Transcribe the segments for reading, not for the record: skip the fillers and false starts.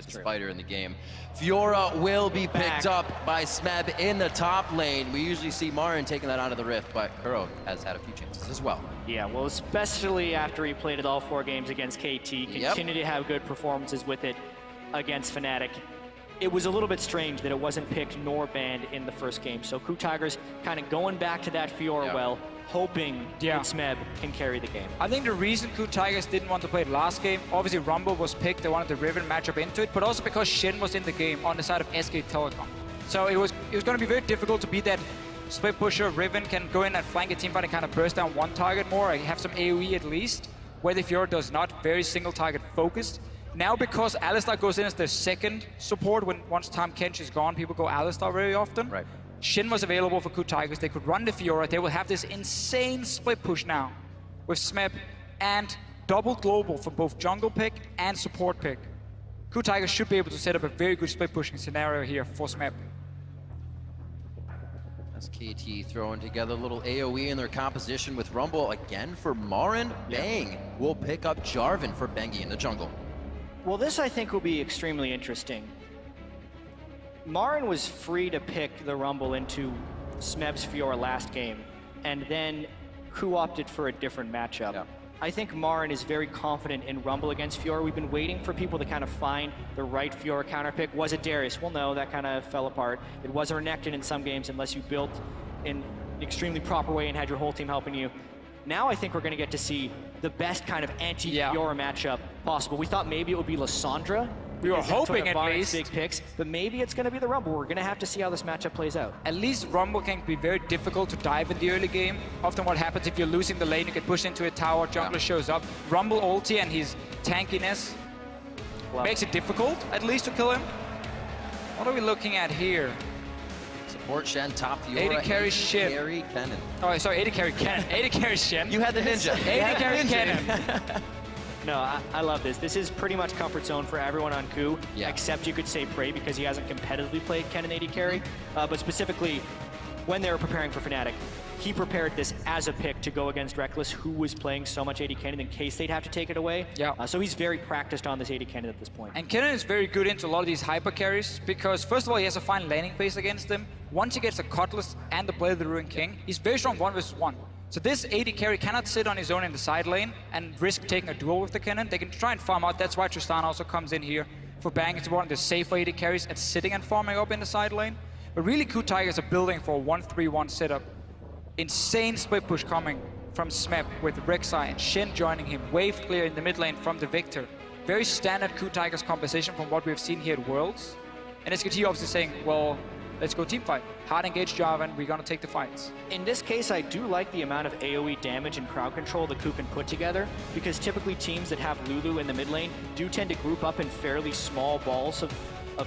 fastest spider in the game. Fiora will be picked up by Smeb in the top lane. We usually see Marin taking that out of the Rift, but KOO has had a few chances as well. Yeah, well, especially after he played it all 4 games against KT, continue to have good performances with it against Fnatic. It was a little bit strange that it wasn't picked nor banned in the first game. So KOO Tigers kind of going back to that Fiora well, hoping that Smeb can carry the game. I think the reason KOO Tigers didn't want to play it last game, obviously Rumble was picked, they wanted the Riven matchup into it, but also because Shin was in the game on the side of SK Telecom. So it was going to be very difficult to beat that split pusher. Riven can go in and flank a teamfight and kind of burst down one target more, or have some AoE at least, where the Fiora does not, very single target focused. Now, because Alistar goes in as the second support, once Tahm Kench is gone, people go Alistar very often. Right. Shin was available for KOO Tigers. They could run the Fiora. They will have this insane split push now with Smeb and double global for both jungle pick and support pick. KOO Tigers should be able to set up a very good split pushing scenario here for Smeb. SKT throwing together a little AoE in their composition with Rumble again for Marin. Bang will pick up Jarvan for Bengi in the jungle. Well, this I think will be extremely interesting. Marin was free to pick the Rumble into Smeb's Fiora last game, and then KOO opted for a different matchup. Yeah. I think Marin is very confident in Rumble against Fiora. We've been waiting for people to kind of find the right Fiora counterpick. Was it Darius? Well, no, that kind of fell apart. It was Renekton in some games unless you built in an extremely proper way and had your whole team helping you. Now I think we're going to get to see the best kind of anti-Fiora matchup possible. We thought maybe it would be Lissandra. We were hoping at least. Big picks, but maybe it's going to be the Rumble. We're going to have to see how this matchup plays out. At least Rumble can be very difficult to dive in the early game. Often what happens if you're losing the lane, you get pushed into a tower, jungler shows up. Rumble ulti and his tankiness makes it difficult, at least, to kill him. What are we looking at here? Support Shen, top Fiora, AD carry Shin. carry Kennen. Oh, sorry, AD carry Kennen. AD carry Shin. You had the ninja. AD carry Kennen. No, I love this. This is pretty much comfort zone for everyone on KOO, except you could say Prey because he hasn't competitively played Kennen AD carry. But specifically, when they were preparing for Fnatic, he prepared this as a pick to go against Reckless, who was playing so much AD Kennen in case they'd have to take it away. So he's very practiced on this AD Kennen at this point. And Kennen is very good into a lot of these hyper carries because, first of all, he has a fine laning phase against them. Once he gets a Cutlass and the Blade of the Ruined King, he's very strong 1v1. So this AD carry cannot sit on his own in the side lane and risk taking a duel with the Kennen. They can try and farm out. That's why Tristan also comes in here for Bang. It's one of the safer AD carries at sitting and farming up in the side lane. But really, KOO Tigers are building for a 1-3-1 setup. Insane split push coming from Smeb with Rek'Sai and Shin joining him. Wave clear in the mid lane from the Victor. Very standard KOO Tigers composition from what we've seen here at Worlds. And SKT obviously saying, well, let's go team fight. Hard engage Jarvan, we're gonna take the fights. In this case, I do like the amount of AoE damage and crowd control that KOO can put together, because typically teams that have Lulu in the mid lane do tend to group up in fairly small balls of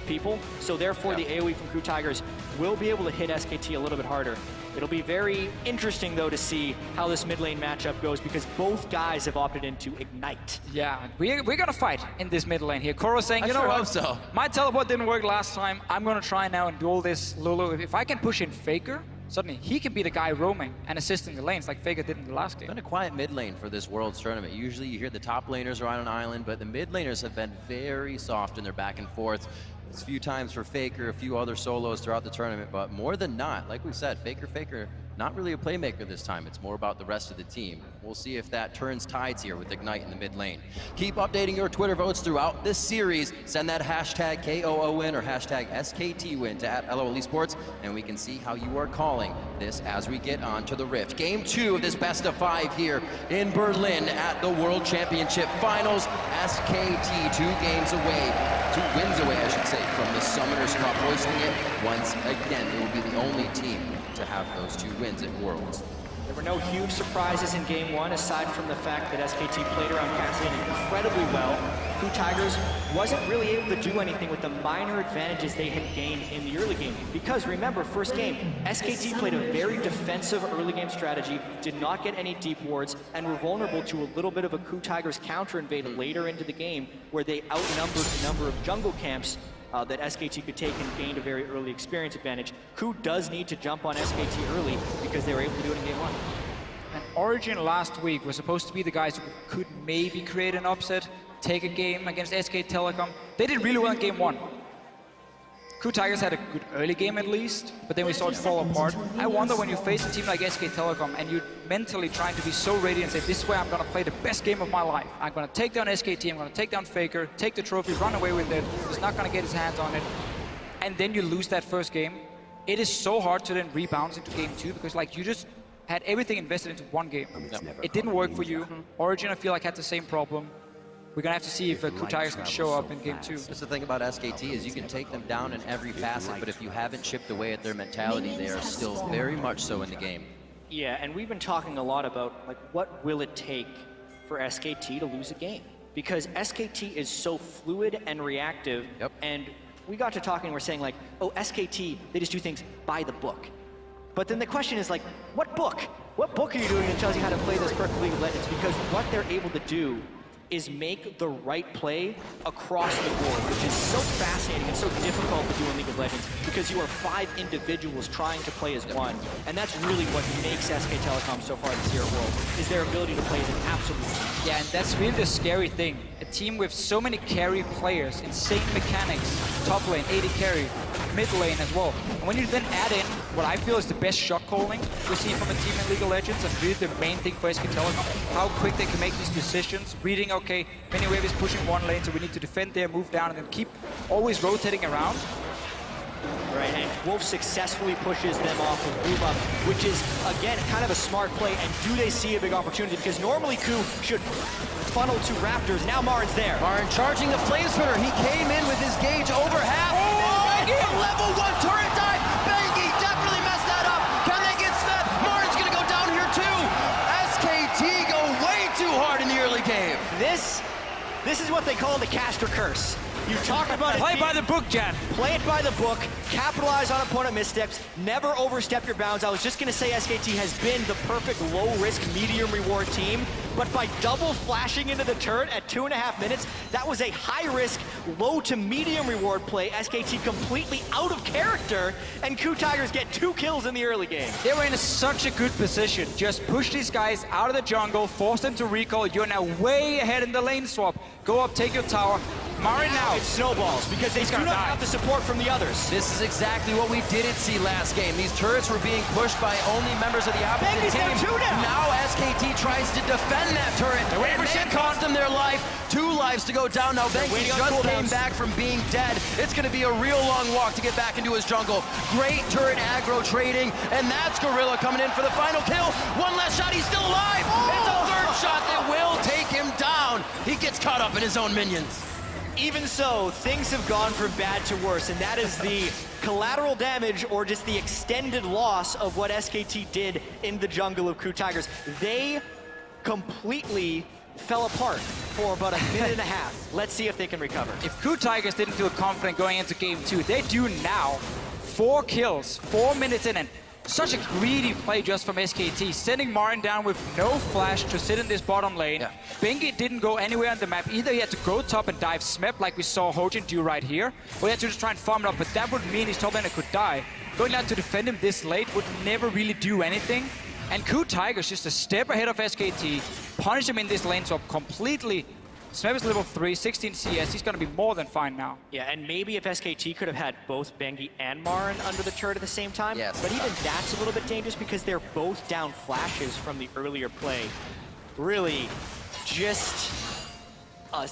people. So therefore, the AoE from KOO Tigers will be able to hit SKT a little bit harder. It'll be very interesting, though, to see how this mid lane matchup goes, because both guys have opted into Ignite. Yeah, we're gonna fight in this mid lane here. KORO's saying, you know what? So. My teleport didn't work last time. I'm gonna try now and duel this Lulu. If I can push in Faker, suddenly he can be the guy roaming and assisting the lanes like Faker did in the last game. It's been a quiet mid lane for this Worlds tournament. Usually you hear the top laners are on an island, but the mid laners have been very soft in their back and forth. It's a few times for Faker, a few other solos throughout the tournament, but more than not, like we said, Faker, not really a playmaker this time. It's more about the rest of the team. We'll see if that turns tides here with Ignite in the mid lane. Keep updating your Twitter votes throughout this series. Send that hashtag KOOWin or hashtag SKTWin to @LOL Esports, and we can see how you are calling this as we get on to the Rift. Game 2 of this best of 5 here in Berlin at the World Championship Finals. SKT 2 wins away, I should say, from the Summoners Cup, hoisting it once again. It will be the only team to have those 2 wins at Worlds. There were no huge surprises in Game 1, aside from the fact that SKT played around Cassian incredibly well. KOO Tigers wasn't really able to do anything with the minor advantages they had gained in the early game. Because remember, first game, SKT played a very defensive early game strategy, did not get any deep wards, and were vulnerable to a little bit of a KOO Tigers counter invade later into the game, where they outnumbered the number of jungle camps that SKT could take and gained a very early experience advantage. KOO does need to jump on SKT early because they were able to do it in Game 1. And Origin last week was supposed to be the guys who could maybe create an upset. take a game against SK Telecom. They did really well in game 1. KOO Tigers had a good early game at least, but then we saw it fall apart. I wonder when you face a team like SK Telecom and you're mentally trying to be so ready and say, this is where I'm going to play the best game of my life. I'm going to take down SKT, I'm going to take down Faker, take the trophy, run away with it. He's not going to get his hands on it. And then you lose that first game. It is so hard to then rebound into game 2 because like you just had everything invested into one game. It didn't work for you. Origin, I feel like, had the same problem. We're going to have to see if KOO Tigers can show up in game 2. That's the thing about SKT is you can take them down in every facet, but if you haven't chipped away at their mentality, they are still very much so in the game. Yeah, and we've been talking a lot about like what will it take for SKT to lose a game? Because SKT is so fluid and reactive, and we got to talking and we're saying like, oh, SKT, they just do things by the book. But then the question is like, what book? What book are you doing that tells you how to play this perfect League of Legends? Because what they're able to do is make the right play across the board, which is so fascinating and so difficult to do in League of Legends because you are 5 individuals trying to play as one. And that's really what makes SK Telecom so far this year at World, is their ability to play as an absolute team. Yeah, and that's really the scary thing. A team with so many carry players, insane mechanics, top lane, 80 carry, mid lane as well. And when you then add in what I feel is the best shot calling we see from a team in League of Legends, and really the main thing for SK Telecom, how quick they can make these decisions, reading, okay, Miniwave is pushing one lane, so we need to defend there, move down, and then keep always rotating around. Right, and Wolf successfully pushes them off of move up, which is, again, kind of a smart play. And do they see a big opportunity? Because normally KOO should funnel to Raptors. Now Marin's there. Marin charging the flame spitter. He came in with his gauge over half. A level 1 turret dive. Bengi definitely messed that up. Can they get Smith? Marin's gonna go down here too. SKT go way too hard in the early game. This is what they call the caster curse. You talk about it. Play by the book, Jan. Play it by the book, capitalize on opponent missteps, never overstep your bounds. I was just gonna say SKT has been the perfect low-risk, medium-reward team, but by double flashing into the turret at 2.5 minutes, that was a high-risk, low to medium reward play. SKT completely out of character, and KOO Tigers get 2 kills in the early game. They were in such a good position. Just push these guys out of the jungle, force them to recall. You're now way ahead in the lane swap. Go up, take your tower. Marin now. It snowballs because they do not have the support from the others. This is exactly what we didn't see last game. These turrets were being pushed by only members of the opposite team. Now SKT tries to defend that turret, and it cost them their life. 2 lives to go down. Now Bengi just came back from being dead. It's going to be a real long walk to get back into his jungle. Great turret aggro trading, and that's Gorilla coming in for the final kill. 1 last shot, he's still alive. It's a 3rd shot that will take him down. He gets caught up in his own minions. Even so, things have gone from bad to worse, and that is the collateral damage or just the extended loss of what SKT did in the jungle of KOO Tigers. They completely fell apart for about 1.5 minutes. Let's see if they can recover. If KOO Tigers didn't feel confident going into game 2, they do now. 4 kills, 4 minutes in, and such a greedy play just from SKT, sending Marin down with no flash to sit in this bottom lane. Bengi didn't go anywhere on the map. Either he had to go top and dive Smep like we saw Hojin do right here, or he had to just try and farm it up, but that would mean his top laner could die. Going down to defend him this late would never really do anything. And KOO Tigers just a step ahead of SKT, punish him in this lane swap completely. Smep is level 3, 16 CS. He's going to be more than fine now. Yeah, and maybe if SKT could have had both Bengi and Marin under the turret at the same time. Yes. But even that's a little bit dangerous because they're both down flashes from the earlier play. Really, just a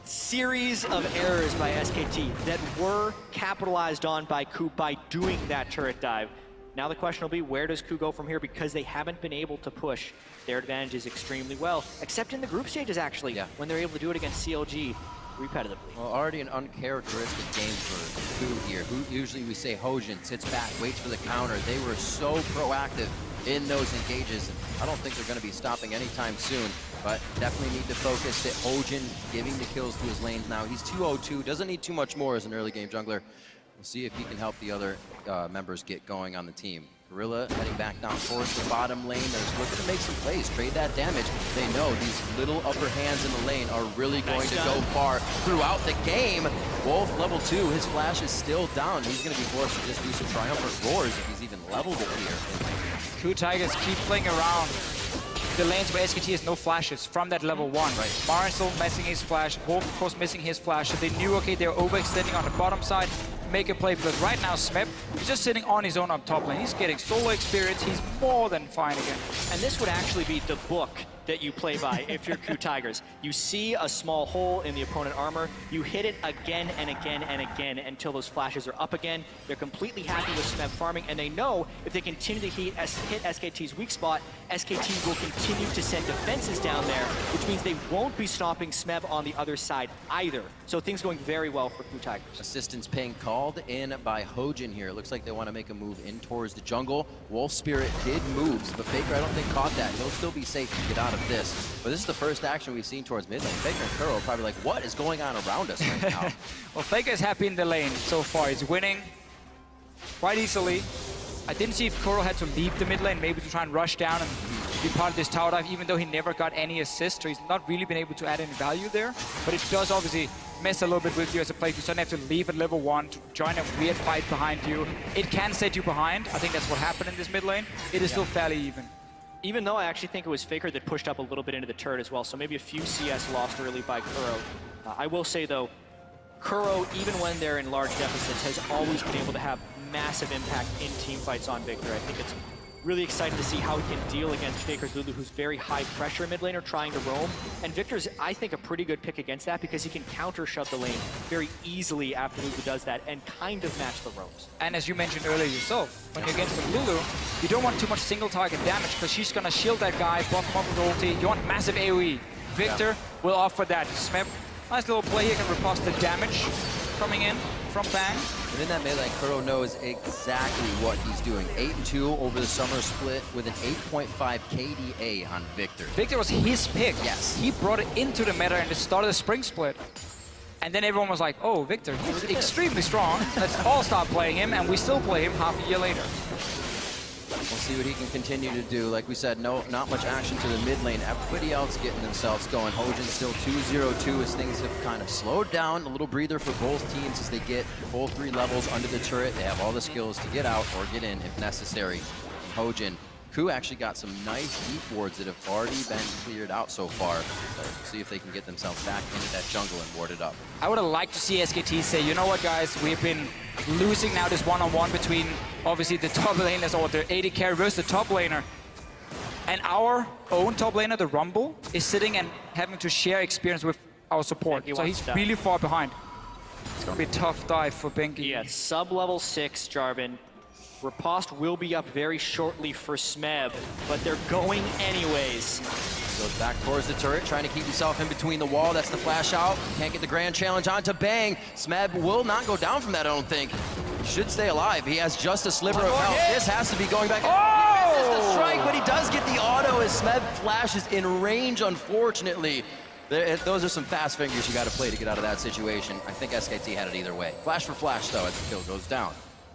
series of errors by SKT that were capitalized on by KOO by doing that turret dive. Now the question will be, where does KOO go from here? Because they haven't been able to push their advantages extremely well, except in the group stages, actually, when they're able to do it against CLG repetitively. Well, already an uncharacteristic game for KOO here. Usually we say Hojin sits back, waits for the counter. They were so proactive in those engages. I don't think they're going to be stopping anytime soon, but definitely need to focus that Hojin giving the kills to his lanes now. He's 202, doesn't need too much more as an early game jungler. We'll see if he can help the other members get going on the team. Gorilla heading back down towards the bottom lane. They're looking to make some plays, trade that damage. They know these little upper hands in the lane are really going to go far throughout the game. Wolf, level 2, his flash is still down. He's going to be forced to just do some triumphant roars if he's even leveled it here. KOO Tigers keep playing around. the lanes where SKT has no flashes from that level 1. Right. Marin still missing his flash, Wolf of course missing his flash, so they knew, okay, they're overextending on the bottom side, make a play, because right now Smeb is just sitting on his own up top lane. He's getting solo experience, he's more than fine again. And this would actually be the book that you play by if you're KOO Tigers. You see a small hole in the opponent armor, you hit it again and again and again until those flashes are up again. They're completely happy with Smeb farming, and they know if they continue to hit SKT's weak spot, SKT will continue to send defenses down there, which means they won't be stopping Smeb on the other side either. So things going very well for KOO Tigers. Assistance ping called in by Hojin here. It looks like they want to make a move in towards the jungle. Wolf Spirit did moves, but Faker I don't think caught that. He'll still be safe to get out of this. But this is the first action we've seen towards mid lane. Faker and KOO are probably like, what is going on around us right now? Well, Faker is happy in the lane so far. He's winning quite easily. I didn't see if KOO had to leave the mid lane, maybe to try and rush down and be part of this tower dive, even though he never got any assist, so he's not really been able to add any value there. But it does obviously mess a little bit with you as a player. You suddenly have to leave at level 1 to join a weird fight behind you. It can set you behind. I think that's what happened in this mid lane. It is still fairly even. Even though I actually think it was Faker that pushed up a little bit into the turret as well, so maybe a few CS lost early by KOO. I will say though, KOO, even when they're in large deficits, has always been able to have massive impact in team fights on Victor. I think it's really exciting to see how he can deal against Faker's Lulu, who's very high pressure mid laner trying to roam. And Victor's, I think, a pretty good pick against that because he can counter shove the lane very easily after Lulu does that and kind of match the roams. And as you mentioned earlier yourself, when you're against the Lulu, you don't want too much single target damage because she's gonna shield that guy, buff him up with ulti. You want massive AoE. Victor will offer that. Smeb, nice little play here, can riposte the damage coming in from Bang. And in that melee, KOO knows exactly what he's doing. 8-2 over the summer split with an 8.5 KDA on Victor. Victor was his pick. Yes. He brought it into the meta and it started a spring split. And then everyone was like, oh, Victor, he's extremely strong. Let's all start playing him, and we still play him half a year later. We'll see what he can continue to do. Like we said, not much action to the mid lane. Everybody else getting themselves going. Hojin still 2-0-2 as things have kind of slowed down. A little breather for both teams as they get full 3 levels under the turret. They have all the skills to get out or get in if necessary. Hojin. KOO actually got some nice deep wards that have already been cleared out so far. So we'll see if they can get themselves back into that jungle and ward it up. I would have liked to see SKT say, you know what, guys, we've been losing now this one-on-one between, obviously, the top laners or the AD carry versus the top laner. And our own top laner, the Rumble, is sitting and having to share experience with our support. So he's really far behind. It's going to be a tough dive for Benki. Yeah, sub-level 6, Jarvan. Riposte will be up very shortly for Smeb, but they're going anyways. Goes back towards the turret, trying to keep himself in between the wall. That's the flash out. Can't get the grand challenge onto Bang. Smeb will not go down from that, I don't think. He should stay alive. He has just a sliver of health. This has to be going back. Oh! He misses the strike, but he does get the auto as Smeb flashes in range, unfortunately. Those are some fast fingers you got to play to get out of that situation. I think SKT had it either way. Flash for flash, though, as the kill goes down.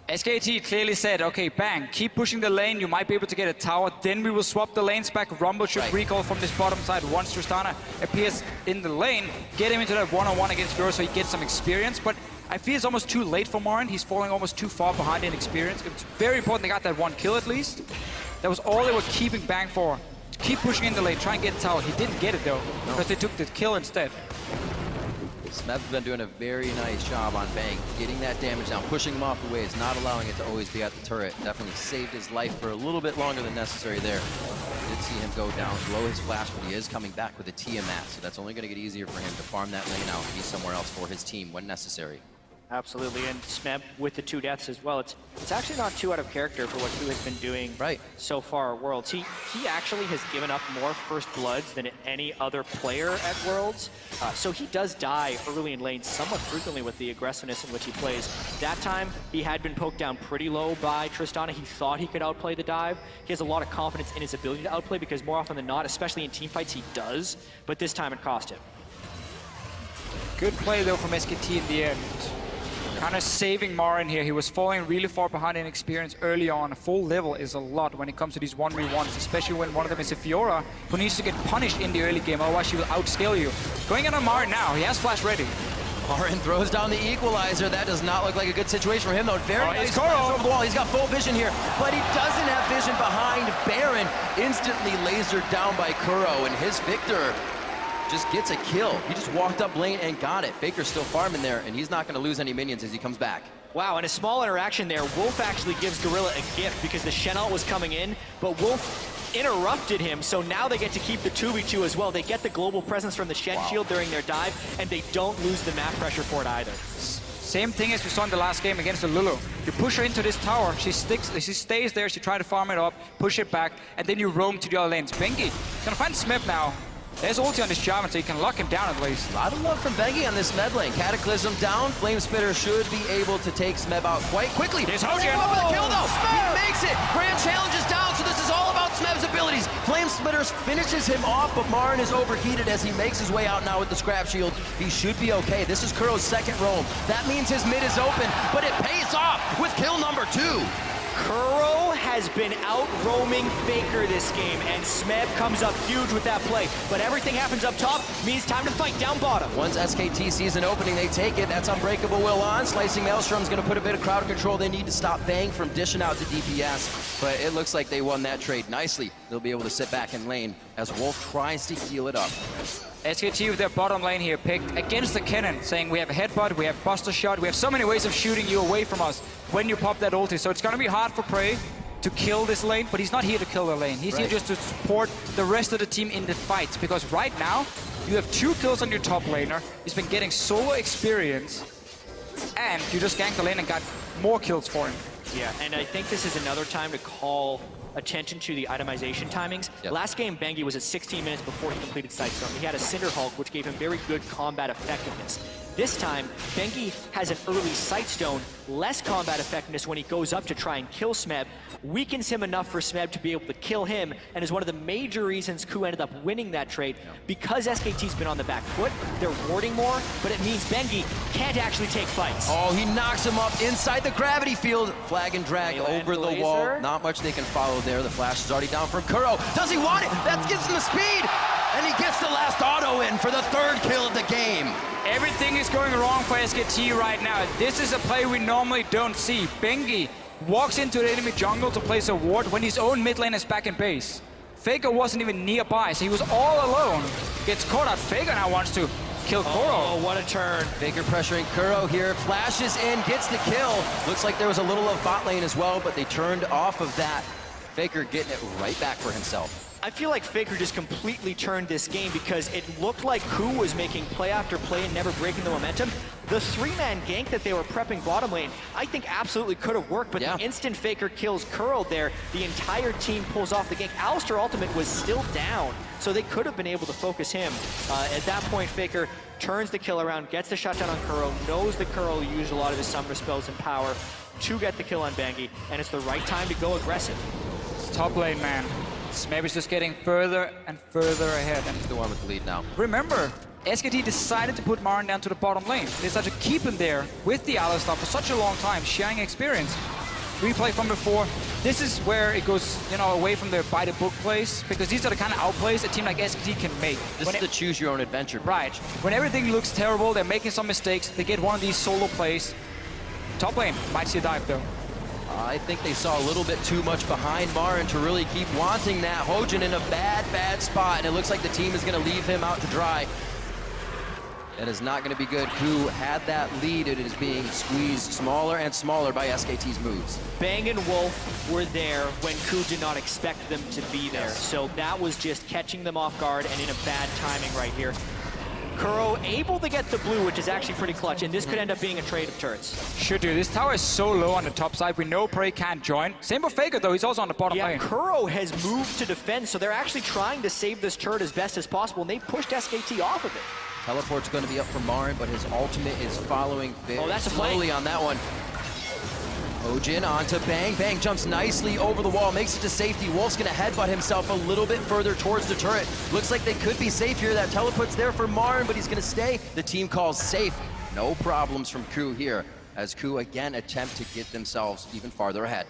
SKT clearly said, okay, Bang, keep pushing the lane, you might be able to get a tower, then we will swap the lanes back. Rumble should recall from this bottom side once Tristana appears in the lane, get him into that one-on-one against Fiora so he gets some experience, but I feel it's almost too late for Marin. He's falling almost too far behind in experience. It's very important they got that one kill at least. That was all they were keeping Bang for. Keep pushing in the lane, try and get the tower. He didn't get it though, because they took the kill instead. Smeb's been doing a very nice job on Bang, getting that damage down, pushing him off the waves, not allowing it to always be at the turret. Definitely saved his life for a little bit longer than necessary there. Did see him go down, blow his flash, but he is coming back with a Tiamat, so that's only going to get easier for him to farm that lane out and be somewhere else for his team when necessary. Absolutely, and Smeb with the 2 deaths as well. It's actually not too out of character for what KOO has been doing so far at Worlds. He actually has given up more First Bloods than any other player at Worlds. So he does die early in lane somewhat frequently with the aggressiveness in which he plays. That time, he had been poked down pretty low by Tristana. He thought he could outplay the dive. He has a lot of confidence in his ability to outplay because more often than not, especially in team fights, he does. But this time it cost him. Good play though from SKT in the end. Kind of saving Marin here. He was falling really far behind in experience early on. A full level is a lot when it comes to these 1v1s, especially when one of them is a Fiora who needs to get punished in the early game, otherwise she will outscale you. Going in on Marin now, he has flash ready. Marin throws down the equalizer. That does not look like a good situation for him, though. Very nice flash over the wall. He's got full vision here, but he doesn't have vision behind. Baron instantly lasered down by KOO, and his Victor just gets a kill. He just walked up lane and got it. Faker's still farming there, and he's not going to lose any minions as he comes back. Wow, and a small interaction there. Wolf actually gives Gorilla a gift because the Shen ult was coming in, but Wolf interrupted him, so now they get to keep the 2v2 as well. They get the global presence from the Shen shield during their dive, and they don't lose the map pressure for it either. Same thing as we saw in the last game against the Lulu. You push her into this tower, she stays there, she tries to farm it up, push it back, and then you roam to the other lanes. Bengi gonna find Smith now. There's ulti on this Jarvan, so you can lock him down at least. A lot of love from Bengi on this med lane. Cataclysm down. Flame Spitter should be able to take Smeb out quite quickly. There's Hojian. Up with the kill, though. He makes it. Grand Challenge is down, so this is all about Smeb's abilities. Flame Spitter finishes him off, but Marin is overheated as he makes his way out now with the scrap shield. He should be okay. This is KOO's second roam. That means his mid is open, but it pays off with kill number 2. KOO has been out roaming Faker this game, and Smeb comes up huge with that play. But everything happens up top, means time to fight down bottom. Once SKT sees an opening, they take it. That's Unbreakable Will on. Slicing Maelstrom's going to put a bit of crowd control. They need to stop Bang from dishing out to DPS, but it looks like they won that trade nicely. They'll be able to sit back in lane as Wolf tries to heal it up. SKT with their bottom lane here picked against the cannon, saying we have a headbutt, we have buster shot, we have so many ways of shooting you away from us when you pop that ulti. So it's gonna be hard for Prey to kill this lane, but he's not here to kill the lane. He's here just to support the rest of the team in the fights, because right now, you have 2 kills on your top laner, he's been getting solo experience, and you just ganked the lane and got more kills for him. Yeah, and I think this is another time to call attention to the itemization timings. Yep. Last game, Bengi was at 16 minutes before he completed Sightstorm. He had a Cinder Hulk, which gave him very good combat effectiveness. This time, Bengi has an early Sightstone, less combat effectiveness when he goes up to try and kill Smeb, weakens him enough for Smeb to be able to kill him, and is one of the major reasons KOO ended up winning that trade. Because SKT's been on the back foot, they're warding more, but it means Bengi can't actually take fights. Oh, he knocks him up inside the gravity field. Flag and drag Melee over the laser. wall. Not much they can follow there. The flash is already down from KOO. Does he want it? That gives him the speed. And he gets the last auto in for the 3rd kill of the game. Everything is going wrong for SKT right now. This is a play we normally don't see. Bengi walks into the enemy jungle to place a ward when his own mid lane is back in base. Faker wasn't even nearby, so he was all alone. Gets caught out. Faker now wants to kill KOO. Oh, what a turn. Faker pressuring KOO here. Flashes in, gets the kill. Looks like there was a little of bot lane as well, but they turned off of that. Faker getting it right back for himself. I feel like Faker just completely turned this game because it looked like KOO was making play after play and never breaking the momentum. The 3-man gank that they were prepping bottom lane, I think absolutely could have worked, but the instant Faker kills KOO there, the entire team pulls off the gank. Alistar ultimate was still down, so they could have been able to focus him. At that point, Faker turns the kill around, gets the shutdown on KOO, knows that KOO will use a lot of his summoner spells and power to get the kill on Bengi, and it's the right time to go aggressive. It's top lane, man. Smeb is just getting further and further ahead. He's the one with the lead now. Remember, SKT decided to put Marin down to the bottom lane. They decided to keep him there with the Alistar for such a long time, sharing experience. Replay from before. This is where it goes, you know, away from the by-the-book plays, because these are the kind of outplays a team like SKT can make. This is the choose-your-own-adventure. Right. When everything looks terrible, they're making some mistakes, they get one of these solo plays. Top lane might see a dive, though. I think they saw a little bit too much behind Marin to really keep wanting that. Hojian in a bad spot, and it looks like the team is going to leave him out to dry. That is not going to be good. KOO had that lead. It is being squeezed smaller and smaller by SKT's moves. Bang and Wolf were there when KOO did not expect them to be there. So that was just catching them off guard and in a bad timing right here. KOO able to get the blue, which is actually pretty clutch, and this could end up being a trade of turrets. Should do. This tower is so low on the top side, we know Prey can't join. Same for Faker, though. He's also on the bottom lane. KOO has moved to defend, so they're actually trying to save this turret as best as possible, and they pushed SKT off of it. Teleport's going to be up for Marin, but his ultimate is following very slowly on that one. Hojian onto Bang. Bang jumps nicely over the wall, makes it to safety. Wolf's going to headbutt himself a little bit further towards the turret. Looks like they could be safe here. That teleport's there for Marin, but he's going to stay. The team calls safe. No problems from KOO here, as KOO again attempt to get themselves even farther ahead.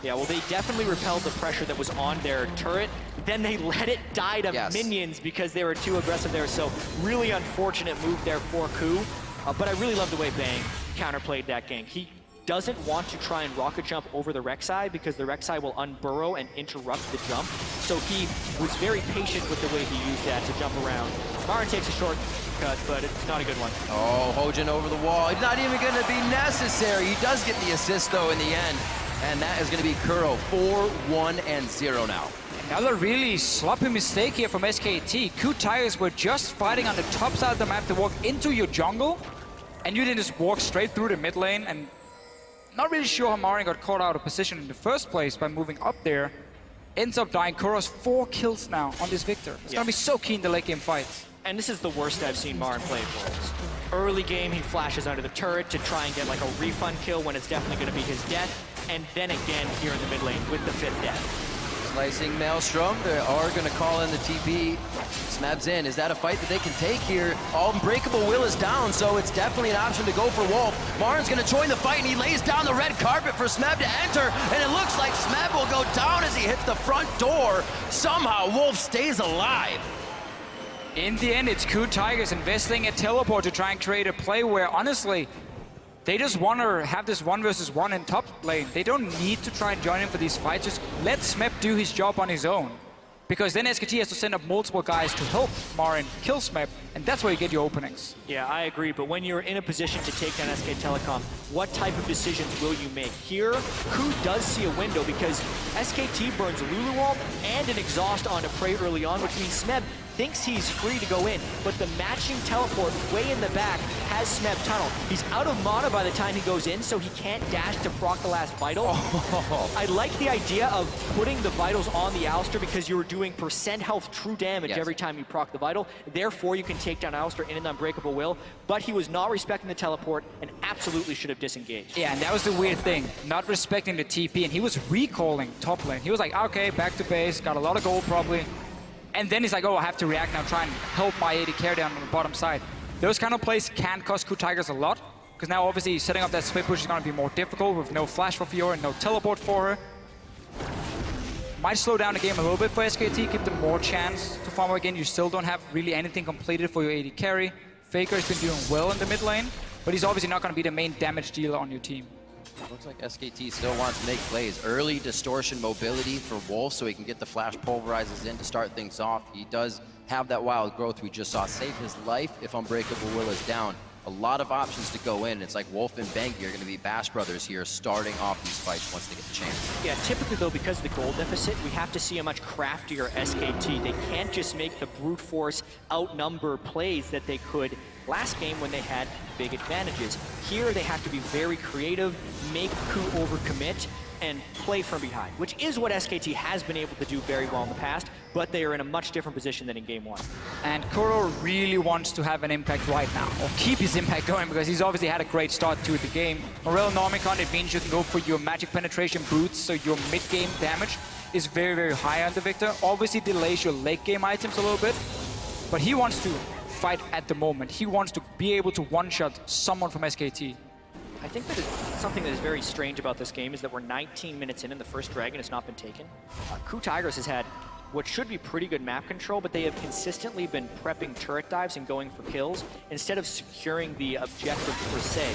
Yeah, well, they definitely repelled the pressure that was on their turret. Then they let it die to minions because they were too aggressive there. So really unfortunate move there for KOO. But I really love the way Bang counterplayed that gank. He doesn't want to try and rocket jump over the Rek'Sai because the Rek'Sai will unburrow and interrupt the jump. So he was very patient with the way he used that to jump around. Marin takes a shortcut, but it's not a good one. Oh, Hojin over the wall. It's not even going to be necessary. He does get the assist, though, in the end. And that is going to be Kuro, 4-1-0 now. Another really sloppy mistake here from SKT. KOO Tigers were just fighting on the top side of the map to walk into your jungle, and you didn't just walk straight through the mid lane. And not really sure how Marin got caught out of position in the first place by moving up there. Ends up dying. Kuro's 4 kills now on this Victor. It's gonna be so key in the late game fights. And this is the worst I've seen Marin play at Worlds. Early game, he flashes under the turret to try and get like a refund kill when it's definitely gonna be his death. And then again here in the mid lane with the 5th death. Slicing Maelstrom, they are going to call in the TP. Smeb's in. Is that a fight that they can take here? Unbreakable Will is down, so it's definitely an option to go for Wolf. Marin's going to join the fight, and he lays down the red carpet for Smeb to enter, and it looks like Smeb will go down as he hits the front door. Somehow, Wolf stays alive. In the end, it's KOO Tigers investing a teleport to try and create a play where, honestly, they just want to have this 1 versus 1 in top lane. They don't need to try and join him for these fights. Just let Smeb do his job on his own. Because then SKT has to send up multiple guys to help Marin kill Smeb, and that's where you get your openings. Yeah, I agree, but when you're in a position to take down SK Telecom, what type of decisions will you make? Here, KOO does see a window because SKT burns Lulu Wall and an exhaust onto Prey early on, which means Smeb thinks he's free to go in, but the matching teleport way in the back has Smeb tunnel. He's out of mana by the time he goes in, so he can't dash to proc the last vital. I like the idea of putting the vitals on the Alistar because you're doing % health true damage every time you proc the vital. Therefore, you can take down Alistar in an Unbreakable Will, but he was not respecting the teleport and absolutely should have disengaged. Yeah, and that was the weird thing, not respecting the TP, and he was recalling top lane. He was like, okay, back to base, got a lot of gold probably. And then he's like, oh, I have to react now, try and help my AD carry down on the bottom side. Those kind of plays can cost KOO Tigers a lot, because now obviously setting up that split push is going to be more difficult with no flash for Fiora and no teleport for her. Might slow down the game a little bit for SKT, give them more chance to farm again. You still don't have really anything completed for your AD carry. Faker has been doing well in the mid lane, but he's obviously not going to be the main damage dealer on your team. Looks like SKT still wants to make plays. Early distortion mobility for Wolf so he can get the flash pulverizers in to start things off. He does have that wild growth we just saw save his life if Unbreakable Will is down. A lot of options to go in. It's like Wolf and Bengi are going to be Bash Brothers here starting off these fights once they get the chance. Yeah, typically though, because of the gold deficit, we have to see a much craftier SKT. They can't just make the brute force outnumber plays that they could last game when they had big advantages. Here they have to be very creative, make KOO overcommit, and play from behind, which is what SKT has been able to do very well in the past, but they are in a much different position than in Game 1. And Kuro really wants to have an impact right now, or keep his impact going, because he's obviously had a great start to the game. Morel Normicon, it means you can go for your magic penetration boots, so your mid-game damage is very, very high on the Victor. Obviously delays your late-game items a little bit, but he wants to fight at the moment. He wants to be able to one-shot someone from SKT. I think that something that is very strange about this game is that we're 19 minutes in and the first dragon has not been taken. KOO Tigers has had what should be pretty good map control, but they have consistently been prepping turret dives and going for kills instead of securing the objective per se.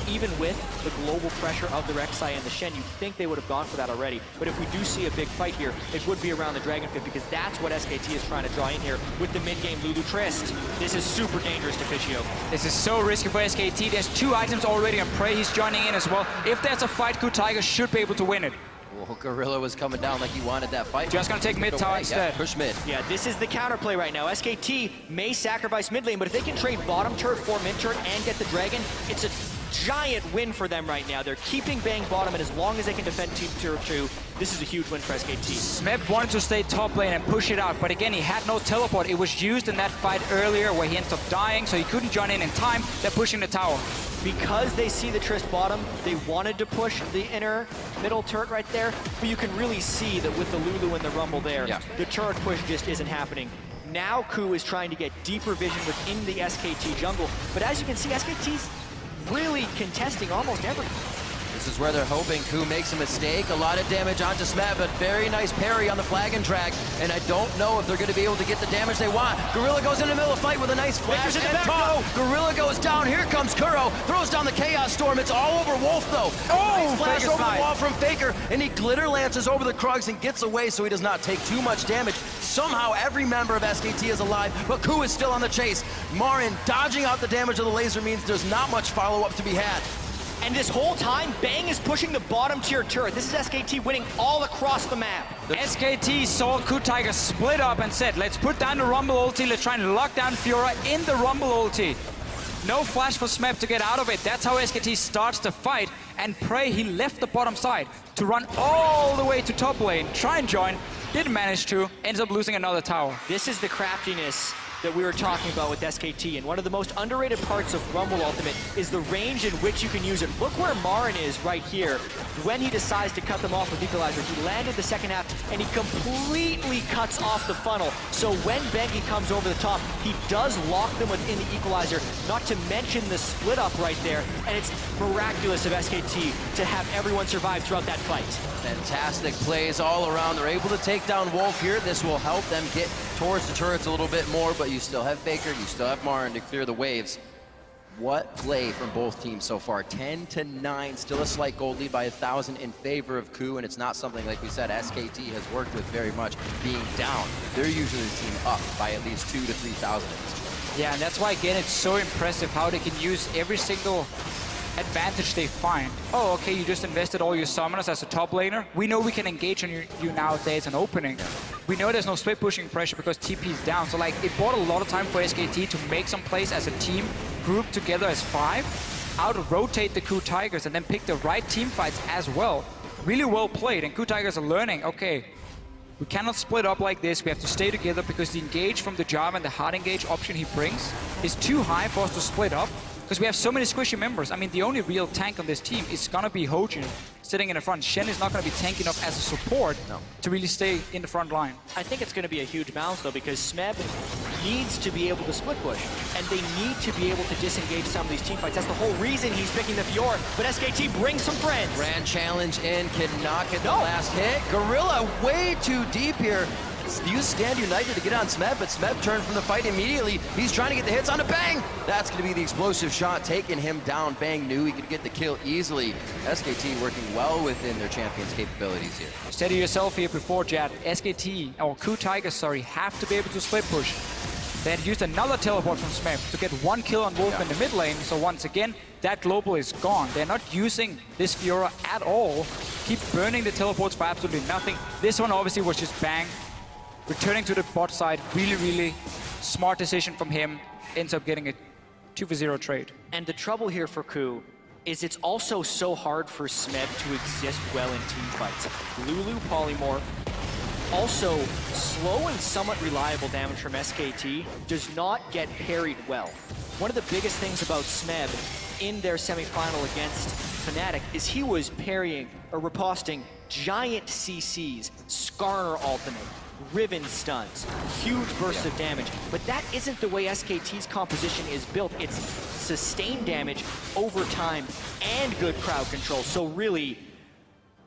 Even with the global pressure of the Rek'Sai and the Shen, you'd think they would have gone for that already. But if we do see a big fight here, it would be around the Dragon Pit because that's what SKT is trying to draw in here with the mid-game Lulu Trist. This is super dangerous to Fischio. This is so risky for SKT. There's 2 items already on Prey. He's joining in as well. If there's a fight, KOO Tigers should be able to win it. Well, Gorilla was coming down like he wanted that fight. Just gonna take mid tower instead. Yeah, push mid. Yeah, this is the counterplay right now. SKT may sacrifice mid lane, but if they can trade bottom turret for mid turret and get the dragon, it's a giant win for them right now. They're keeping Bang bottom, and as long as they can defend Team Tier 2, this is a huge win for SKT. Smeb wanted to stay top lane and push it out, but again, he had no teleport. It was used in that fight earlier where he ended up dying, so he couldn't join in time. They're pushing the tower. Because they see the Trist bottom, they wanted to push the inner middle turret right there, but you can really see that with the Lulu and the Rumble there, the turret push just isn't happening. Now KOO is trying to get deeper vision within the SKT jungle, but as you can see, SKT's really contesting almost everything. This is where they're hoping KOO makes a mistake. A lot of damage onto Smeb, but very nice parry on the flag and drag. And I don't know if they're going to be able to get the damage they want. Gorilla goes in the middle of the fight with a nice flash and KOO. Gorilla goes down. Here comes Kuro. Throws down the Chaos Storm. It's all over Wolf, though. Oh, nice flash over the wall from Faker. And he glitter lances over the Krugs and gets away so he does not take too much damage. Somehow every member of SKT is alive, but KOO is still on the chase. Marin dodging out the damage of the laser means there's not much follow-up to be had. And this whole time, Bang is pushing the bottom tier turret. This is SKT winning all across the map. SKT saw KOO Tigers split up and said, let's put down the Rumble ulti, let's try and lock down Fiora in the Rumble ulti. No flash for Smeb to get out of it. That's how SKT starts the fight. And Prey, he left the bottom side to run all the way to top lane, try and join, didn't manage to, ends up losing another tower. This is the craftiness that we were talking about with SKT, and one of the most underrated parts of Rumble Ultimate is the range in which you can use it. Look where Marin is right here. When he decides to cut them off with Equalizer, he landed the second half, and he completely cuts off the funnel. So when Bengi comes over the top, he does lock them within the Equalizer, not to mention the split up right there, and it's miraculous of SKT to have everyone survive throughout that fight. Fantastic plays all around. They're able to take down Wolf here. This will help them get towards the turrets a little bit more, but you still have Faker, you still have Marin to clear the waves. What play from both teams so far? 10-9, still a slight gold lead by 1,000 in favor of KOO, and it's not something, like we said, SKT has worked with very much. Being down, they're usually the team up by at least 2,000 to 3,000 at this point. Yeah, and that's why, again, it's so impressive how they can use every single advantage they find. Oh, okay, you just invested all your summoners as a top laner. We know we can engage on you now there's an opening. We know there's no split pushing pressure because TP is down. So, like, it bought a lot of time for SKT to make some plays as a team, group together as 5, out-rotate the KOO Tigers, and then pick the right team fights as well. Really well played, and KOO Tigers are learning, okay, we cannot split up like this. We have to stay together because the engage from the Jarvan and the hard engage option he brings is too high for us to split up. Because we have so many squishy members. I mean, the only real tank on this team is gonna be Hojin sitting in the front. Shen is not gonna be tanky enough as a support to really stay in the front line. I think it's gonna be a huge balance though, because Smeb needs to be able to split push, and they need to be able to disengage some of these team fights. That's the whole reason he's picking the Fiora, but SKT brings some friends. Grand challenge in, cannot get the last hit. Gorilla way too deep here. Use Stand United to get on Smeb, but Smeb turned from the fight immediately. He's trying to get the hits onto Bang. That's going to be the explosive shot, taking him down. Bang knew he could get the kill easily. SKT working well within their champion's capabilities here. Steady yourself here before, Jad. SKT, or KOO Tigers, sorry, have to be able to split push. They had used another teleport from Smeb to get 1 kill on Wolf in the mid lane. So once again, that global is gone. They're not using this Fiora at all. Keep burning the teleports for absolutely nothing. This one obviously was just Bang returning to the bot side. Really, really smart decision from him. Ends up getting a 2-for-0 trade. And the trouble here for KOO is it's also so hard for Smeb to exist well in team fights. Lulu polymorph, also slow and somewhat reliable damage from SKT, does not get parried well. One of the biggest things about Smeb in their semifinal against Fnatic is he was parrying or riposting giant CCs, Skarner ultimate, Riven stuns, huge bursts of damage, but that isn't the way SKT's composition is built. It's sustained damage over time and good crowd control. So really,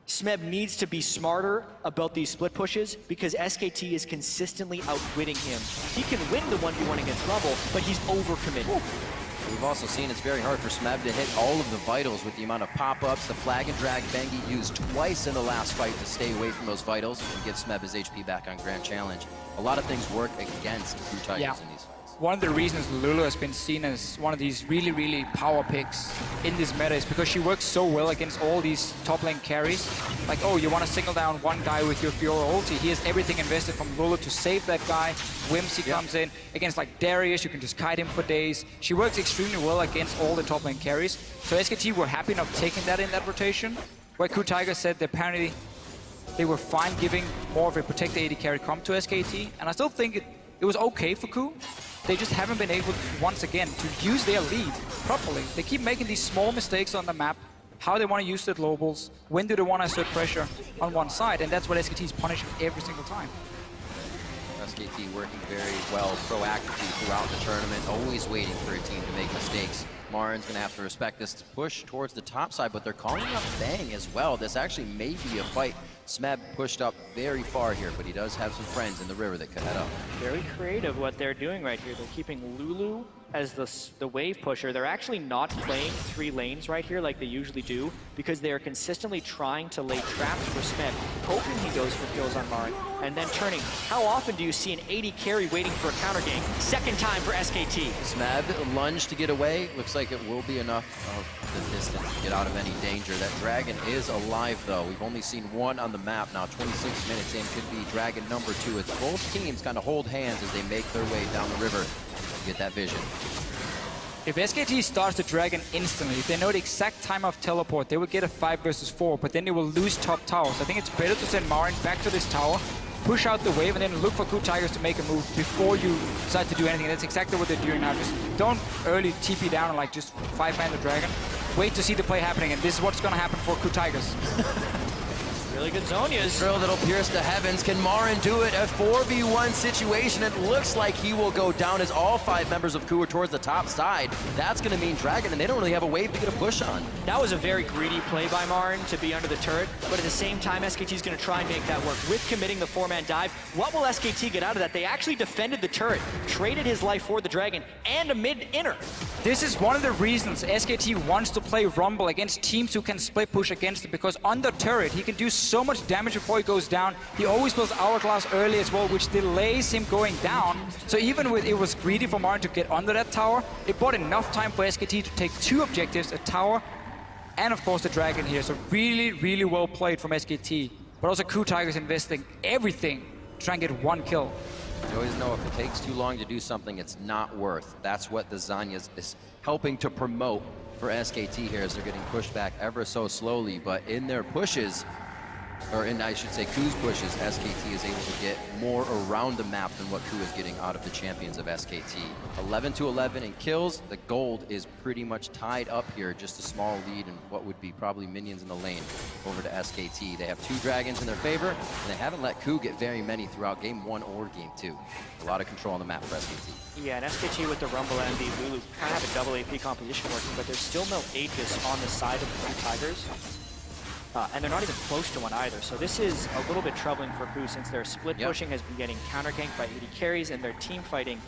Smeb needs to be smarter about these split pushes because SKT is consistently outwitting him. He can win the 1v1 against Rumble, but he's overcommitted. We've also seen it's very hard for Smeb to hit all of the vitals with the amount of pop-ups. The flag and drag Bengi used twice in the last fight to stay away from those vitals and give Smeb his HP back on Grand Challenge. A lot of things work against KOO Tigers in these fights. One of the reasons Lulu has been seen as one of these really, really power picks in this meta is because she works so well against all these top lane carries. Like, oh, you want to single down one guy with your Fiora ulti. He has everything invested from Lulu to save that guy. Whimsy comes in. Against like Darius, you can just kite him for days. She works extremely well against all the top lane carries. So SKT were happy enough taking that in that rotation, where KOO Tigers said that apparently they were fine giving more of a protect AD carry comp to SKT. And I still think it was okay for KOO. They just haven't been able to, once again, to use their lead properly. They keep making these small mistakes on the map, how they want to use the globals, when do they want to assert pressure on one side, and that's what SKT is punishing every single time. SKT working very well proactively throughout the tournament, always waiting for a team to make mistakes. Marin's gonna have to respect this push towards the top side, but they're calling up Bang as well. This actually may be a fight. Smeb pushed up very far here, but he does have some friends in the river that could head up. Very creative what they're doing right here. They're keeping Lulu as the wave pusher. They're actually not playing 3 lanes right here like they usually do because they are consistently trying to lay traps for Smeb, hoping he goes for kills on Marin, and then turning. How often do you see an 80 carry waiting for a counter gank? Second time for SKT. Smeb lunge to get away. Looks like it will be enough of the distance to get out of any danger. That Dragon is alive though. We've only seen one on the map now. 26 minutes in, could be Dragon number 2. It's both teams kind of hold hands as they make their way down the river to get that vision. If SKT starts the Dragon instantly, if they know the exact time of teleport, they will get a 5 versus 4, but then they will lose top tower. So I think it's better to send Marin back to this tower, push out the wave, and then look for KOO Tigers to make a move before you decide to do anything. And that's exactly what they're doing now. Just don't early TP down and like just 5-man the Dragon. Wait to see the play happening, and this is what's going to happen for KOO Tigers. Really good Zhonya's. Drill that'll pierce the heavens. Can Marin do it? A 4v1 situation. It looks like he will go down as all 5 members of KOO are towards the top side. That's going to mean Dragon, and they don't really have a wave to get a push on. That was a very greedy play by Marin to be under the turret, but at the same time, SKT is going to try and make that work. With committing the 4-man dive, what will SKT get out of that? They actually defended the turret, traded his life for the Dragon, and a mid-inner. This is one of the reasons SKT wants to play Rumble against teams who can split push against it, because on the turret, he can do so much damage before he goes down. He always builds Hourglass early as well, which delays him going down. So even with it was greedy for Marin to get under that tower, it bought enough time for SKT to take 2 objectives, a tower, and of course the Dragon here. So really, really well played from SKT. But also KOO Tigers investing everything to try and get 1 kill. You always know if it takes too long to do something, it's not worth. That's what the Zhonya's is helping to promote for SKT here as they're getting pushed back ever so slowly. But in their pushes, or in, I should say, KOO's pushes, SKT is able to get more around the map than what KOO is getting out of the champions of SKT. 11-11 in kills. The gold is pretty much tied up here. Just a small lead and what would be probably minions in the lane over to SKT. They have 2 dragons in their favor, and they haven't let KOO get very many throughout game 1 or game 2. A lot of control on the map for SKT. Yeah, and SKT with the Rumble and the Lulu kind of have a double AP composition working, but there's still no Aegis on the side of the KOO Tigers. And they're not even close to one either. So this is a little bit troubling for KOO since their split pushing has been getting counter ganked by 80 carries and their team fighting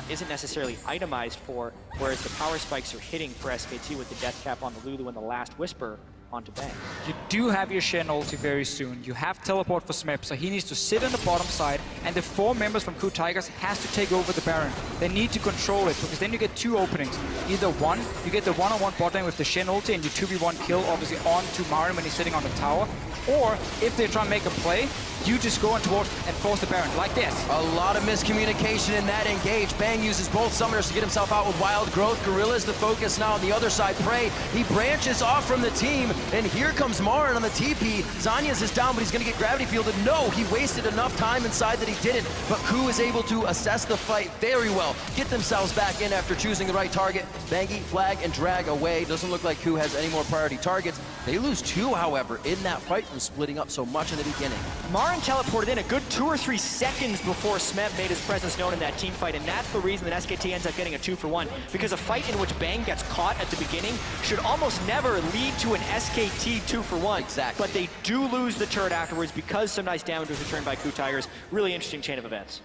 isn't necessarily itemized for, whereas the power spikes are hitting for SKT with the death cap on the Lulu and the last Whisper onto Bang. You do have your Shen ulti very soon. You have teleport for Smeb, so he needs to sit on the bottom side, and the 4 members from KOO Tigers has to take over the Baron. They need to control it, because then you get 2 openings. Either one, you get the one-on-one bot lane with the Shen ulti and you 2v1 kill, obviously on to Marin when he's sitting on the tower, or if they try and make a play, you just go in towards and force the Baron, like this. A lot of miscommunication in that engage. Bang uses both summoners to get himself out with Wild Growth. Gorilla's the focus now on the other side. Prey, he branches off from the team, and here comes Marin on the TP. Zhonya's is down, but he's gonna get gravity fielded. No, he wasted enough time inside that he didn't, but KOO is able to assess the fight very well, get themselves back in after choosing the right target. Bangy, flag, and drag away. Doesn't look like KOO has any more priority targets. They lose 2, however, in that fight from splitting up so much in the beginning. Marin teleported in a good 2 or 3 seconds before Smeb made his presence known in that team fight, and that's the reason that SKT ends up getting a 2-for-1, because a fight in which Bang gets caught at the beginning should almost never lead to an SKT 2-for-1. Exactly. But they do lose the turret afterwards because some nice damage was returned by KOO Tigers. Really interesting chain of events.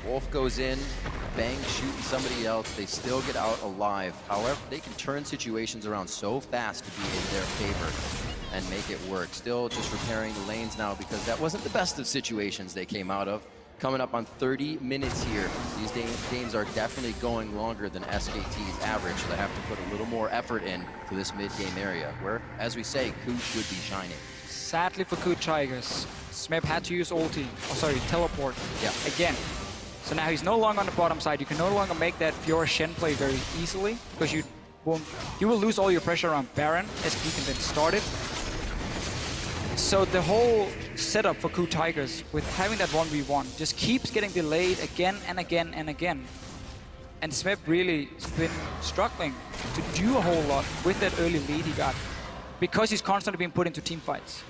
Wolf goes in, Bang shooting somebody else, they still get out alive. However, they can turn situations around so fast to be in their favor and make it work. Still just repairing the lanes now because that wasn't the best of situations they came out of. Coming up on 30 minutes here. These games are definitely going longer than SKT's average, so they have to put a little more effort in to this mid-game area, where, as we say, KOO should be shining. Sadly for KOO Tigers, Smeb had to use ulti, teleport again. So now he's no longer on the bottom side. You can no longer make that Fiora Shen play very easily, because you will lose all your pressure around Baron, as he can then start it. So the whole setup for KOO Tigers with having that 1v1 just keeps getting delayed again and again and again. And Smeb really has been struggling to do a whole lot with that early lead he got, because he's constantly being put into team fights.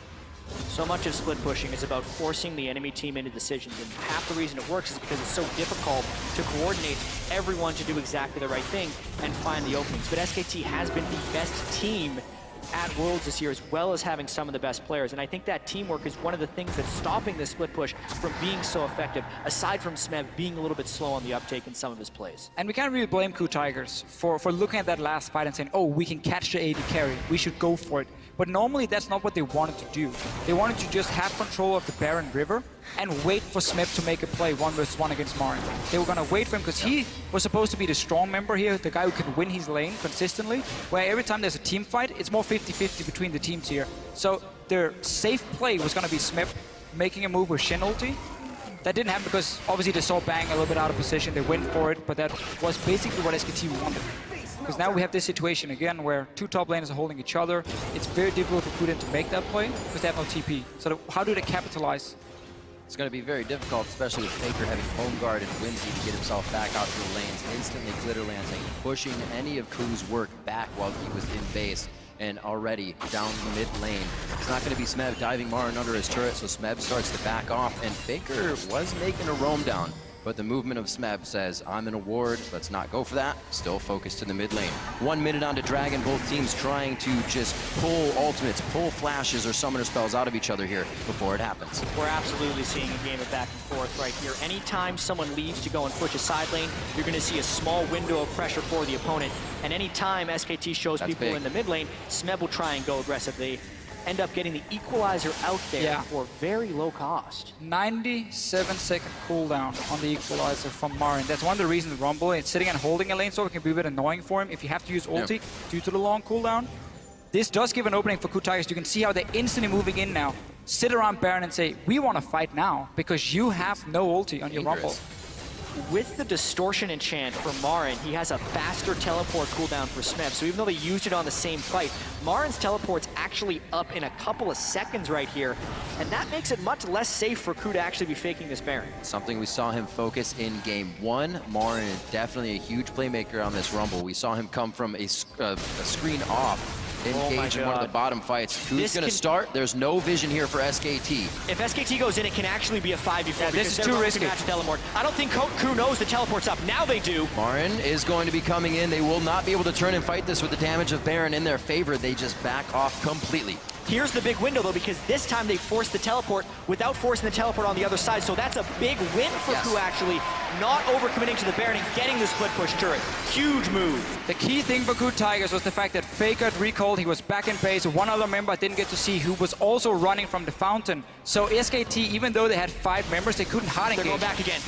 So much of split pushing is about forcing the enemy team into decisions, and half the reason it works is because it's so difficult to coordinate everyone to do exactly the right thing and find the openings. But SKT has been the best team at Worlds this year, as well as having some of the best players. And I think that teamwork is one of the things that's stopping this split push from being so effective, aside from Smeb being a little bit slow on the uptake in some of his plays. And we can't really blame KOO Tigers for looking at that last fight and saying, oh, we can catch the AD carry, we should go for it. But normally that's not what they wanted to do. They wanted to just have control of the Baron River and wait for Smeb to make a play 1v1 against Marin. They were gonna wait for him because he was supposed to be the strong member here, the guy who can win his lane consistently, where every time there's a team fight, it's more 50-50 between the teams here. So their safe play was gonna be Smeb making a move with Shin ulti. That didn't happen because obviously they saw Bang a little bit out of position, they went for it, but that was basically what SKT wanted. Because now we have this situation again where two top laners are holding each other. It's very difficult for Kuden to make that play because they have no TP. So how do they capitalize? It's going to be very difficult, especially with Faker having home guard and Whimsy to get himself back out to the lanes, instantly glitter lancing, pushing any of KOO's work back while he was in base and already down the mid lane. It's not going to be Smeb diving Marin under his turret, so Smeb starts to back off, and Faker was making a roam down. But the movement of Smeb says, I'm in a ward, let's not go for that. Still focused to the mid lane. 1 minute on to Dragon, both teams trying to just pull ultimates, pull flashes or summoner spells out of each other here before it happens. We're absolutely seeing a game of back and forth right here. Anytime someone leaves to go and push a side lane, you're gonna see a small window of pressure for the opponent. And anytime SKT shows That's people big. in the mid lane, Smeb will try and go aggressive. They end up getting the equalizer out there for very low cost. 97-second cooldown on the equalizer from Marin. That's one of the reasons Rumble is sitting and holding a lane so it can be a bit annoying for him if you have to use ulti due to the long cooldown. This does give an opening for KOO Tigers. You can see how they're instantly moving in now. Sit around Baron and say, we want to fight now because you have no ulti on your Rumble. With the distortion enchant for Marin, he has a faster teleport cooldown for Smeb. So even though they used it on the same fight, Marin's teleport's actually up in a couple of seconds right here. And that makes it much less safe for KOO to actually be faking this Baron. Something we saw him focus in game 1. Marin is definitely a huge playmaker on this Rumble. We saw him come from a screen off, engage in one of the bottom fights. KOO's gonna start. There's no vision here for SKT. If SKT goes in, it can actually be a 5v4. This is too risky. I don't think KOO knows the teleport's up. Now they do. Marin is going to be coming in. They will not be able to turn and fight this with the damage of Baron in their favor. They just back off completely. Here's the big window, though, because this time they forced the teleport without forcing the teleport on the other side. So that's a big win for KOO, actually. Not overcommitting to the Baron and getting the split push turret. Huge move. The key thing for KOO Tigers was the fact that Faker had recalled. He was back in base. One other member I didn't get to see who was also running from the fountain. So SKT, even though they had 5 members, they couldn't hard engage. They're going back again.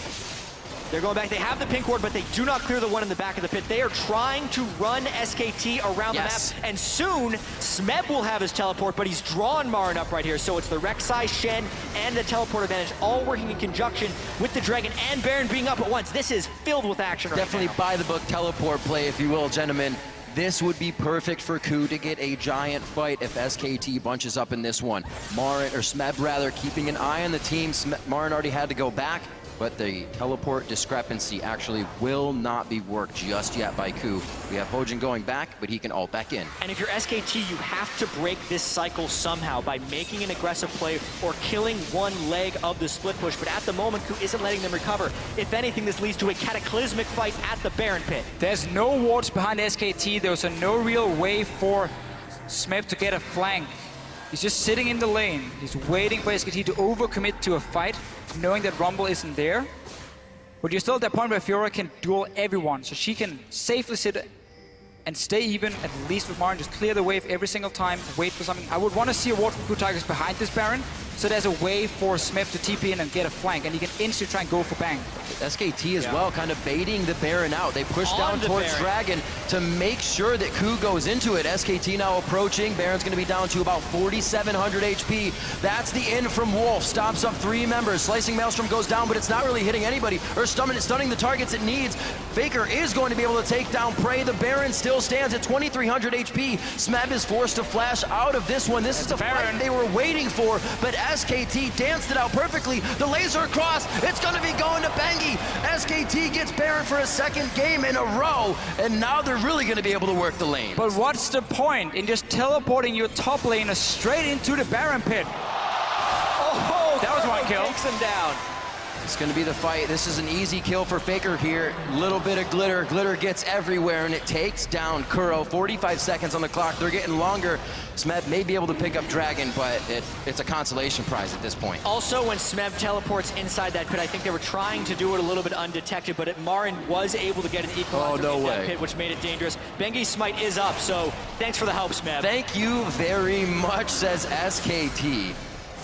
They're going back. They have the pink ward, but they do not clear the one in the back of the pit. They are trying to run SKT around the map, and soon Smeb will have his teleport, but he's drawn Marin up right here. So it's the Rek'Sai, Shen, and the teleport advantage all working in conjunction with the Dragon and Baron being up at once. This is filled with action right Definitely by the book teleport play, if you will, gentlemen. This would be perfect for KOO to get a giant fight if SKT bunches up in this one. Marin, or Smeb rather, keeping an eye on the team. Marin already had to go back, but the teleport discrepancy actually will not be worked just yet by KOO. We have Hojin going back, but he can ult back in. And if you're SKT, you have to break this cycle somehow by making an aggressive play or killing one leg of the split push. But at the moment, KOO isn't letting them recover. If anything, this leads to a cataclysmic fight at the Baron pit. There's no wards behind SKT. There's no real way for Smeb to get a flank. He's just sitting in the lane. He's waiting for SKT to overcommit to a fight, knowing that Rumble isn't there. But you're still at that point where Fiora can duel everyone, so she can safely sit and stay even, at least with Marin, just clear the wave every single time, wait for something. I would want to see a ward from KOO Tigers behind this Baron, so there's a way for Smeb to TP in and get a flank, and he can instantly try and go for Bang. SKT as well, kind of baiting the Baron out. They push down towards Dragon to make sure that KOO goes into it. SKT now approaching. Baron's going to be down to about 4,700 HP. That's the in from Wolf. Stops up 3 members. Slicing Maelstrom goes down, but it's not really hitting anybody or stunning the targets it needs. Faker is going to be able to take down Prey. The Baron still stands at 2,300 HP. Smeb is forced to flash out of this one. This is the fight they were waiting for, but SKT danced it out perfectly. The laser across. It's going to be going to Bengi. SKT gets Baron for a 2nd game in a row, and now they're really going to be able to work the lane. But what's the point in just teleporting your top laner straight into the Baron pit? Oh, That was one kill. takes him down. It's going to be the fight. This is an easy kill for Faker here. Little bit of glitter. Glitter gets everywhere, and it takes down KOO. 45 seconds on the clock. They're getting longer. Smev may be able to pick up Dragon, but it's a consolation prize at this point. Also, when Smev teleports inside that pit, I think they were trying to do it a little bit undetected, but Marin was able to get an equalizer no in way. that pit, which made it dangerous. Bengi's smite is up, so thanks for the help, Smev. Thank you very much, says SKT.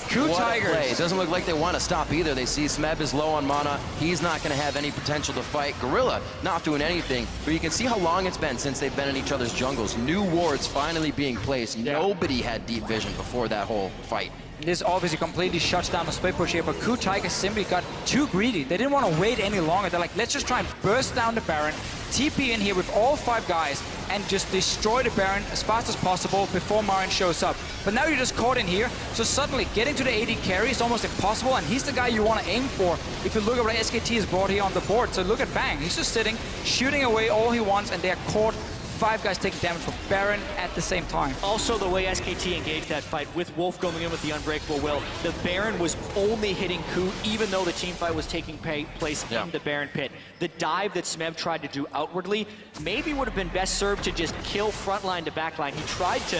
KOO What a Tigers. play. It doesn't look like they want to stop either. They see Smev is low on mana. He's not going to have any potential to fight. Gorilla not doing anything, but you can see how long it's been since they've been in each other's jungles. New wards finally being placed. Yeah. Nobody had deep vision before that whole fight. This obviously completely shuts down the split push here, but KOO Tigers simply got too greedy. They didn't want to wait any longer. They're like, let's just try and burst down the Baron, TP in here with all 5 guys, and just destroy the Baron as fast as possible before Marin shows up. But now you're just caught in here, so suddenly getting to the AD carry is almost impossible, and he's the guy you want to aim for if you look at what SKT has brought here on the board. So look at Bang, he's just sitting, shooting away all he wants, and they're caught. 5 guys taking damage from Baron at the same time. Also, the way SKT engaged that fight, with Wolf going in with the Unbreakable Will, the Baron was only hitting KOO, even though the team fight was taking place in the Baron pit. The dive that Smev tried to do outwardly maybe would have been best served to just kill frontline to backline. He tried to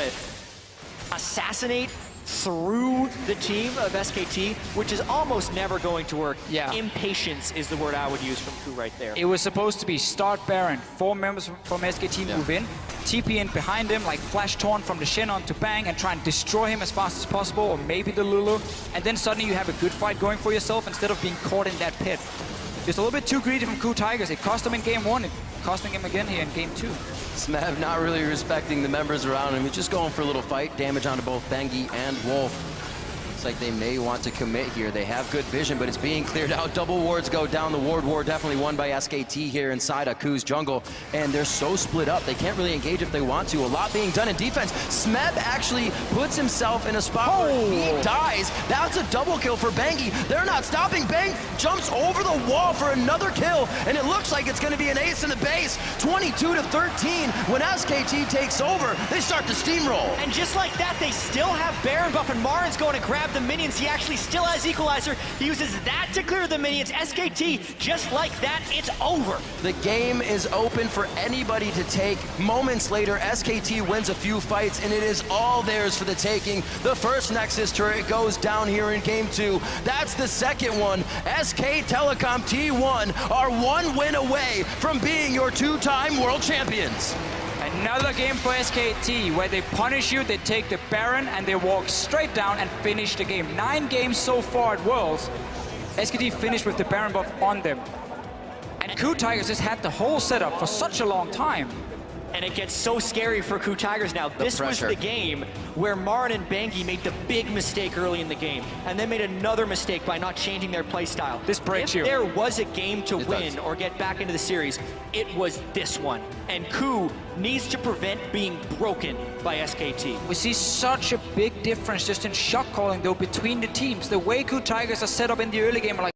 assassinate through the team of SKT, which is almost never going to work. Yeah. Impatience is the word I would use from KOO right there. It was supposed to be start Baron, 4 members from SKT move in, TP in behind him, like flash torn from the Shen onto Bang and try and destroy him as fast as possible, or maybe the Lulu, and then suddenly you have a good fight going for yourself instead of being caught in that pit. Just a little bit too greedy from KOO Tigers. It cost him in game 1, it's costing him again here in game 2. Smev not really respecting the members around him. He's just going for a little fight. Damage onto both Bengi and Wolf. Looks like they may want to commit here. They have good vision, but it's being cleared out. Double wards go down. The ward war definitely won by SKT here inside of KOO's jungle. And they're so split up. They can't really engage if they want to. A lot being done in defense. Smev actually puts himself in a spot where he dies. That's a double kill for Bengi. They're not stopping. Bang jumps over the wall for another kill. And it looks like it's going to be an ace in the base. 22-13. When SKT takes over, they start to steamroll. And just like that, they still have Baron buff, and Marin's going to grab the minions. He actually still has Equalizer. He uses that to clear the minions. SKT, just like that, it's over. The game is open for anybody to take. Moments later, SKT wins a few fights, and it is all theirs for the taking. The first Nexus turret goes down here in game 2. That's the second one. SK Telecom T1 are 1 win away from being your 2-time world champions. Another game for SKT, where they punish you, they take the Baron, and they walk straight down and finish the game. 9 games so far at Worlds. SKT finished with the Baron buff on them. And KOO Tigers has had the whole setup for such a long time. And it gets so scary for KOO Tigers now. This was the game where Marin and Bengi made the big mistake early in the game, and then made another mistake by not changing their playstyle. This breaks you. If there was a game to win or get back into the series, it was this one. And KOO needs to prevent being broken by SKT. We see such a big difference just in shot calling though between the teams. The way KOO Tigers are set up in the early game are like